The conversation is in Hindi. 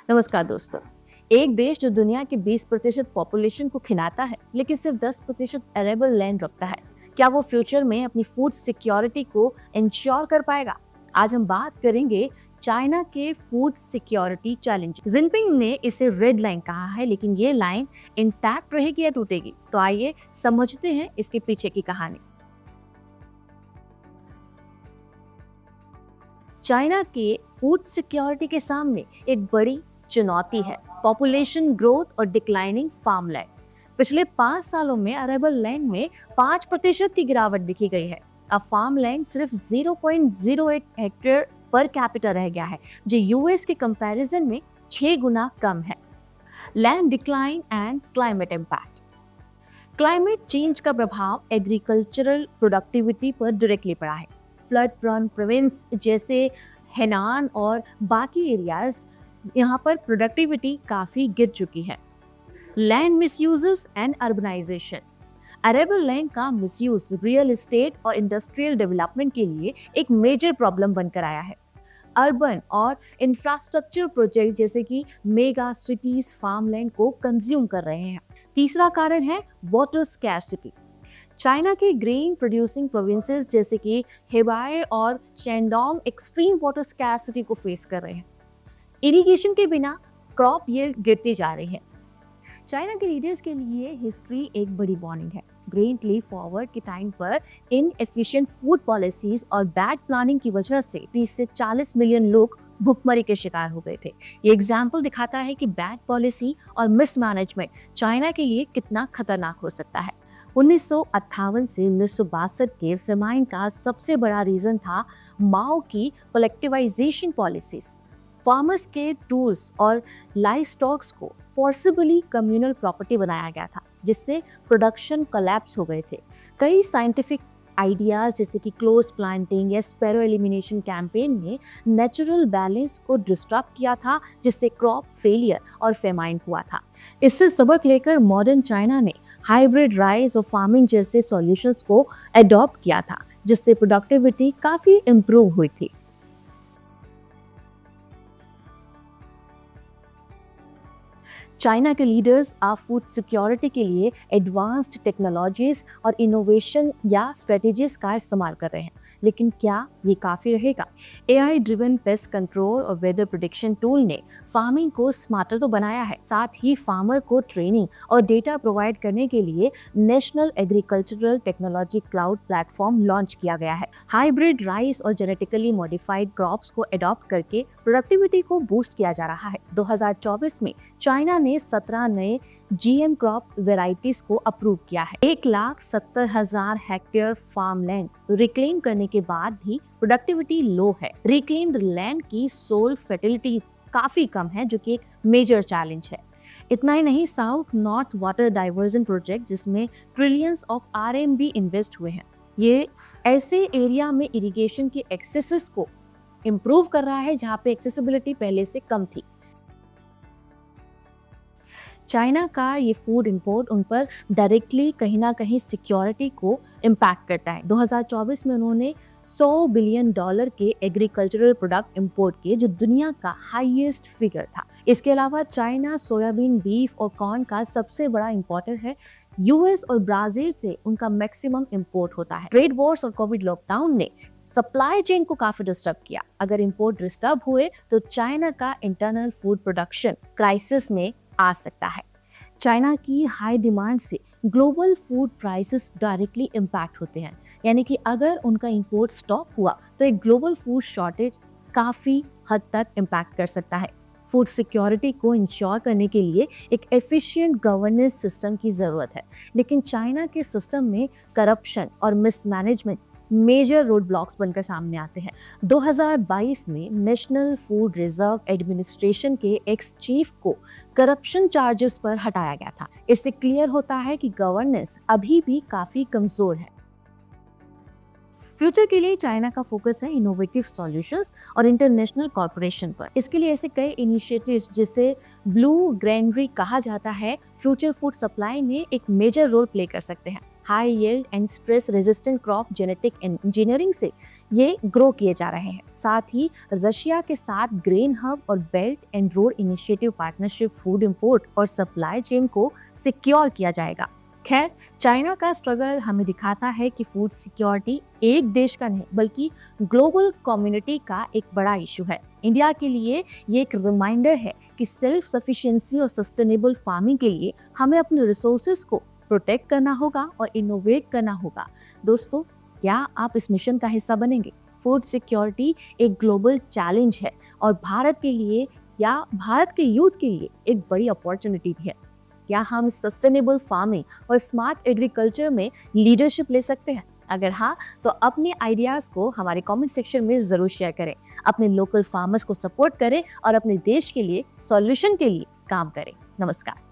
नमस्कार दोस्तों। एक देश जो दुनिया के 20% पॉपुलेशन को खिलाता है लेकिन सिर्फ 10% अरेबल लैंड रखता है, क्या वो फ्यूचर में अपनी फूड सिक्योरिटी को इंश्योर कर पाएगा? आज हम बात करेंगे चाइना के फूड सिक्योरिटी चैलेंज। जिनपिंग ने इसे रेड लाइन कहा है, लेकिन ये लाइन इंटैक्ट रहेगी या टूटेगी? तो आइए समझते हैं इसके पीछे की कहानी। चाइना के फूड सिक्योरिटी के सामने एक बड़ी चुनौती है पॉपुलेशन ग्रोथ और डिक्लाइनिंग फार्मलैंड। पिछले 5 सालों में अरेबल लैंड में 5% की गिरावट दिखी गई है। अब फार्मलैंड सिर्फ 0.08 हेक्टेयर पर कैपिटा रह गया है, जो यूएस के कंपैरिजन में 6 गुना कम है। Land decline and climate impact. Climate change का प्रभाव एग्रीकल्चरल प्रोडक्टिविटी पर डायरेक्टली पड़ा है। फ्लड प्रोन प्रोविंस जैसे हेनान और बाकी एरियाज, यहाँ पर प्रोडक्टिविटी काफी गिर चुकी है। Land misuses and urbanisation. Arable land का मिसयूज रियल एस्टेट और इंडस्ट्रियल डेवलपमेंट के लिए एक मेजर प्रॉब्लम बनकर आया है। अर्बन और इंफ्रास्ट्रक्चर प्रोजेक्ट जैसे कि मेगा सिटीज फार्मलैंड को कंज्यूम कर रहे हैं। तीसरा कारण है वाटर स्कैर्सिटी। चाइना के ग्रेन प्रोड्यूसिंग प्रोविंसेस जैसे कि हेबाई और शेंडोंग एक्सट्रीम वाटर स्कैर्सिटी को फेस कर रहे हैं। इरिगेशन के बिना क्रॉप यील्ड गिरती जा रही है। चाइना के लीडर्स के लिए हिस्ट्री एक बड़ी वार्निंग है। ग्रेट लीप फॉरवर्ड के टाइम पर इनएफिशिएंट फूड पॉलिसीज और बैड प्लानिंग की वजह से 30 से 40 मिलियन लोग भुखमरी के शिकार हो गए थे। ये एग्जाम्पल दिखाता है कि बैड पॉलिसी और मिसमैनेजमेंट चाइना के लिए कितना खतरनाक हो सकता है। 1958 से 1962 के फेमाइन का सबसे बड़ा रीजन था माओ की कलेक्टिवाइजेशन पॉलिसीज। फार्मर्स के टूल्स और लाइव स्टॉक्स को फोर्सिबली कम्युनल प्रॉपर्टी बनाया गया था, जिससे प्रोडक्शन कोलैप्स हो गए थे। कई साइंटिफिक आइडियाज जैसे कि क्लोज प्लांटिंग या स्पैरो एलिमिनेशन कैंपेन ने नेचुरल बैलेंस को डिस्टर्ब किया था, जिससे क्रॉप फेलियर और फेमाइन हुआ था। इससे सबक लेकर मॉडर्न चाइना ने हाइब्रिड राइस और फार्मिंग जैसे सॉल्यूशंस को अडॉप्ट किया था, जिससे प्रोडक्टिविटी काफी इम्प्रूव हुई थी। चाइना के लीडर्स अब फूड सिक्योरिटी के लिए एडवांस्ड टेक्नोलॉजीज और इनोवेशन या स्ट्रेटेजीज का इस्तेमाल कर रहे हैं, लेकिन क्या ये काफ़ी रहेगा? AI ड्रिवन पेस्ट कंट्रोल और वेदर प्रेडिक्शन टूल ने फार्मिंग को स्मार्टर तो बनाया है, साथ ही फार्मर को ट्रेनिंग और डेटा प्रोवाइड करने के लिए national agricultural technology cloud platform launch किया गया है। हाइब्रिड राइस और जेनेटिकली मॉडिफाइड क्रॉप्स को अडॉप्ट करके प्रोडक्टिविटी को बूस्ट किया जा रहा है। 2024 में चाइना ने 17 नए GM क्रॉप वेराइटीज को अप्रूव किया है। 1,70,000 हेक्टेयर फार्म लैंड रिक्लेम करने के बाद भी प्रोडक्टिविटी लो है। रिक्लेम्ड लैंड की सोल फर्टिलिटी काफी कम है, जो कि एक मेजर चैलेंज है। इतना ही नहीं, south north water diversion project जिसमें ट्रिलियंस ऑफ RMB इन्वेस्ट हुए हैं, ये ऐसे एरिया में इरिगेशन के एक्सेसेस को इम्प्रूव कर रहा है जहाँ पे एक्सेसिबिलिटी पहले से कम थी। चाइना का ये फूड इंपोर्ट उन पर डायरेक्टली कहीं ना कहीं सिक्योरिटी को इम्पैक्ट करता है। 2024 में उन्होंने $100 बिलियन के एग्रीकल्चरल प्रोडक्ट इंपोर्ट किए, जो दुनिया का हाईएस्ट फिगर था। इसके अलावा चाइना सोयाबीन, बीफ और कॉर्न का सबसे बड़ा इंपोर्टर है। US और ब्राजील से उनका मैक्सिमम इंपोर्ट होता है। ट्रेड वॉर्स और कोविड लॉकडाउन ने सप्लाई चेन को काफी डिस्टर्ब किया। अगर इंपोर्ट डिस्टर्ब हुए तो चाइना का इंटरनल फूड प्रोडक्शन क्राइसिस में आ सकता है। चाइना की हाई डिमांड से global food prices directly impact होते हैं, यानी कि अगर उनका इंपोर्ट स्टॉप हुआ तो एक ग्लोबल फूड शॉर्टेज काफ़ी हद तक इम्पैक्ट कर सकता है। फूड सिक्योरिटी को इंश्योर करने के लिए एक एफिशिएंट गवर्नेंस सिस्टम की ज़रूरत है, लेकिन चाइना के सिस्टम में करप्शन और मिसमैनेजमेंट मेजर रोड ब्लॉक्स बनकर सामने आते हैं। 2022 में नेशनल फूड रिजर्व एडमिनिस्ट्रेशन के एक्स चीफ को करप्शन चार्जेस पर हटाया गया था। इससे क्लियर होता है कि गवर्नेंस अभी भी काफी कमजोर है। फ्यूचर के लिए चाइना का फोकस है इनोवेटिव सॉल्यूशंस और इंटरनेशनल कॉर्पोरेशन पर। इसके लिए ऐसे कई इनिशिएटिव्स जिसे ब्लू ग्रेनरी कहा जाता है, फ्यूचर फूड सप्लाई में एक मेजर रोल प्ले कर सकते हैं। High yield and stress resistant crop genetic engineering से ये ग्रो किए जा रहे हैं। साथ ही रशिया के साथ ग्रेन हब और belt and road initiative partnership food import और सप्लाई चेन को सिक्योर किया जाएगा। खैर, चाइना का स्ट्रगल हमें दिखाता है कि फूड सिक्योरिटी एक देश का नहीं बल्कि ग्लोबल कम्युनिटी का एक बड़ा इशू है। इंडिया के लिए ये एक रिमाइंडर है कि सेल्फ सफिशिएंसी और सस्टेनेबल फार्मिंग के लिए हमें अपने रिसोर्सेज को प्रोटेक्ट करना होगा और इनोवेट करना होगा। दोस्तों, क्या आप इस मिशन का हिस्सा बनेंगे? फूड सिक्योरिटी एक ग्लोबल चैलेंज है और भारत के लिए या भारत के यूथ के लिए एक बड़ी अपॉर्चुनिटी भी है। क्या हम सस्टेनेबल फार्मिंग और स्मार्ट एग्रीकल्चर में लीडरशिप ले सकते हैं? अगर हाँ, तो अपने आइडियाज को हमारे कमेंट सेक्शन में जरूर शेयर करें। अपने लोकल फार्मर्स को सपोर्ट करें और अपने देश के लिए सॉल्यूशन के लिए काम करें। नमस्कार।